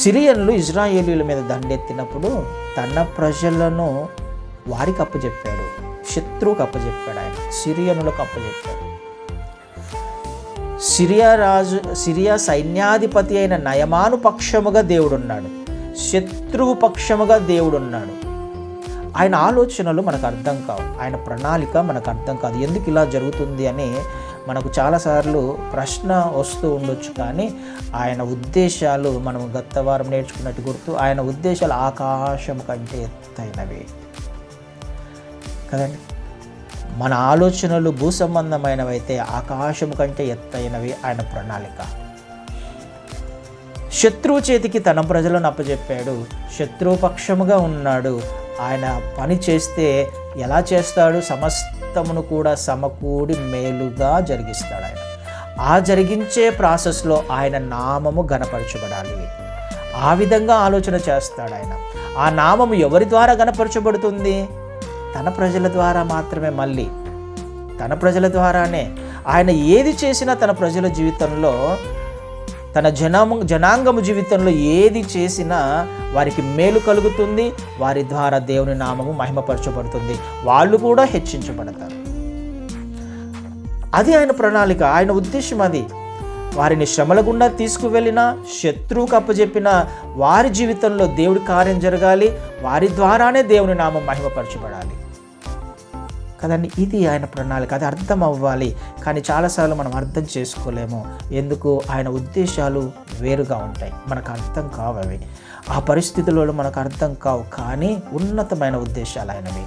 సిరియన్లు ఇజ్రాయేలీల మీద దండెత్తినప్పుడు తన ప్రజలను వారికి అప్పచెప్పాడు, శత్రువుకు అప్పచెప్పాడు. ఆయన సిరియనులకు అప్పచెప్పాడు. సిరియా సైన్యాధిపతి అయిన నయమాను పక్షముగా దేవుడున్నాడు, శత్రువు పక్షముగా దేవుడున్నాడు. ఆయన ఆలోచనలు మనకు అర్థం కావు, ఆయన ప్రణాళిక మనకు అర్థం కాదు. ఎందుకు ఇలా జరుగుతుంది అని మనకు చాలాసార్లు ప్రశ్న వస్తూ ఉండొచ్చు. కానీ ఆయన ఉద్దేశాలు మనం గత వారం నేర్చుకున్నట్టు గుర్తు, ఆయన ఉద్దేశాలు ఆకాశం కంటే ఎత్తైనవి కదండి. మన ఆలోచనలు భూ సంబంధమైనవైతే ఆకాశం కంటే ఎత్తైనవి ఆయన ప్రణాళిక. శత్రువు చేతికి తన ప్రజలను అప్పచెప్పాడు, శత్రువు పక్షముగా ఉన్నాడు. ఆయన పని చేస్తే ఎలా చేస్తాడు? సమస్తమును కూడా సమకూడి మేలుగా జరిగిస్తాడు. ఆయన ఆ జరిగించే ప్రాసెస్లో ఆయన నామము ఘనపరచబడాలి. ఆ విధంగా ఆలోచన చేస్తాడు ఆయన. ఆ నామము ఎవరి ద్వారా ఘనపరచబడుతుంది? తన ప్రజల ద్వారా మాత్రమే. మళ్ళీ తన ప్రజల ద్వారానే. ఆయన ఏది చేసినా తన ప్రజల జీవితంలో, తన జనాంగము జీవితంలో ఏది చేసినా వారికి మేలు కలుగుతుంది. వారి ద్వారా దేవుని నామము మహిమపరచబడుతుంది, వాళ్ళు కూడా హెచ్చించబడతారు. అది ఆయన ప్రణాళిక, ఆయన ఉద్దేశం అది. వారిని శ్రమల గుండా తీసుకువెళ్ళినా, శత్రువుకు అప్పచెప్పిన వారి జీవితంలో దేవుడి కార్యం జరగాలి, వారి ద్వారానే దేవుని నామం మహిమపరచబడాలి కదండి. ఇది ఆయన ప్రణాళిక, అది అర్థం అవ్వాలి. కానీ చాలాసార్లు మనం అర్థం చేసుకోలేము. ఎందుకు? ఆయన ఉద్దేశాలు వేరుగా ఉంటాయి, మనకు అర్థం కావు అవి. ఆ పరిస్థితులలో మనకు అర్థం కావు, కానీ ఉన్నతమైన ఉద్దేశాలు ఆయనవి.